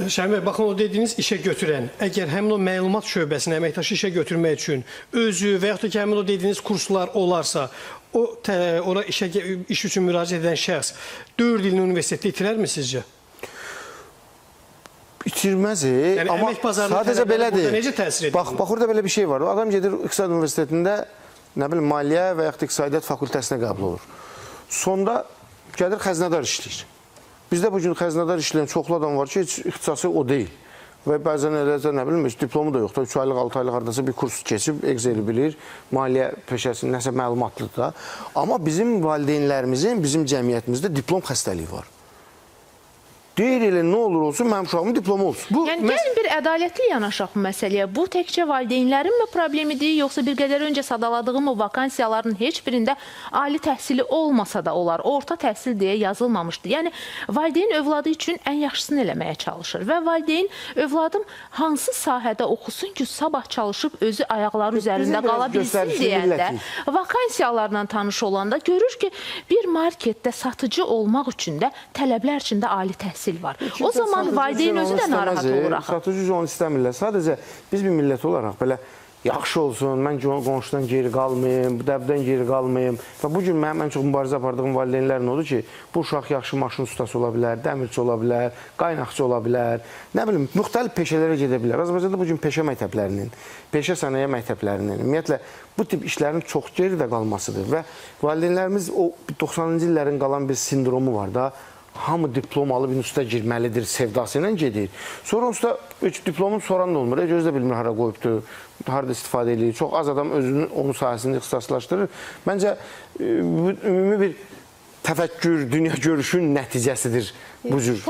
Şəmin bəy, baxın o dediyiniz işə götürən, əgər həmin o məlumat şöbəsinə əməkdaşı işə götürmək üçün özü və yaxud da ki, həmin o dediyiniz kurslar olarsa, ora iş üçün müraciət edən şəxs 4 ilin universitetdə itirərmi sizcə? İtirməz, Yəni, amma sadəcə belədir. Necə təsir edir? Bax, orada belə bir şey var. Adam gedir İqtisad Universitetində, nə bilim, maliyyə və yaxud da iqtisadiyyat fakültəsinə qəbul olur. Sonda gəlir xəzinədar işləyir. Bizdə bugün xəzinədar işləyən çoxlu adam var ki, heç ixtisası o deyil. Və bəzən elə, nə bilim, heç diplomu da yoxdur. 3 aylıq, 6 aylıq haradasa bir kurs keçib, Excel-i bilir, maliyyə peşəsinin nəsə məlumatlıdır da. Amma bizim valideynlərimizin, bizim cəmiyyətimizdə diplom xəstəliyi var. Deyir elə nə olur olsun, mənim uşağımın diplomu olsun. Yəni, gəlin bir ədalətli yanaşaq bu məsələyə. Bu təkcə valideynlərin mi problemidir, yoxsa bir qədər öncə sadaladığım o vakansiyaların heç birində ali təhsili olmasa da olar, orta təhsil deyə yazılmamışdı. Yəni, valideyn övladı üçün ən yaxşısını eləməyə çalışır və valideyn övladım hansı sahədə oxusun ki, sabah çalışıb özü ayaqları üzərində qala bilsin deyəndə, vakansiyalarla tanış olanda görür ki, bir marketdə satıcı olmaq üçün də tələblər üçün də ali təhsil var. O zaman valideyn özü də narahat olur axı. Satıcı onu istəmirlər. Sadəcə biz bir millət olaraq belə yaxşı olsun, mən qonşudan geri qalmayayım, dəbdən geri qalmayayım. Və bugün mənim ən çox mübarizə apardığım valideynlərin odur ki, bu uşaq yaxşı maşın ustası ola bilər, dəmirçi ola bilər, qaynaqçı ola bilər, nə bilim, müxtəlif peşələrə gedə bilər. Azərbaycanda bugün peşə məktəblərinin, peşə sənaye məktəblərinin, ümumiyyətlə, bu tip işlərin çox geridə qalmasıdır. Və valideynlərimiz o 90-cı illərin qalan bir sindromu var da, hamı diplom alıb instituta girməlidir sevdası ilə gedir. Sonra instituta diplomun soran da olmur. Gözlə bilmir hara qoyubdur, harada istifadə edir. Çox az adam özünün onun sahəsində ixtisaslaşdırır. Məncə ümumi bir təfəkkür, dünya görüşün nəticəsidir bu cür.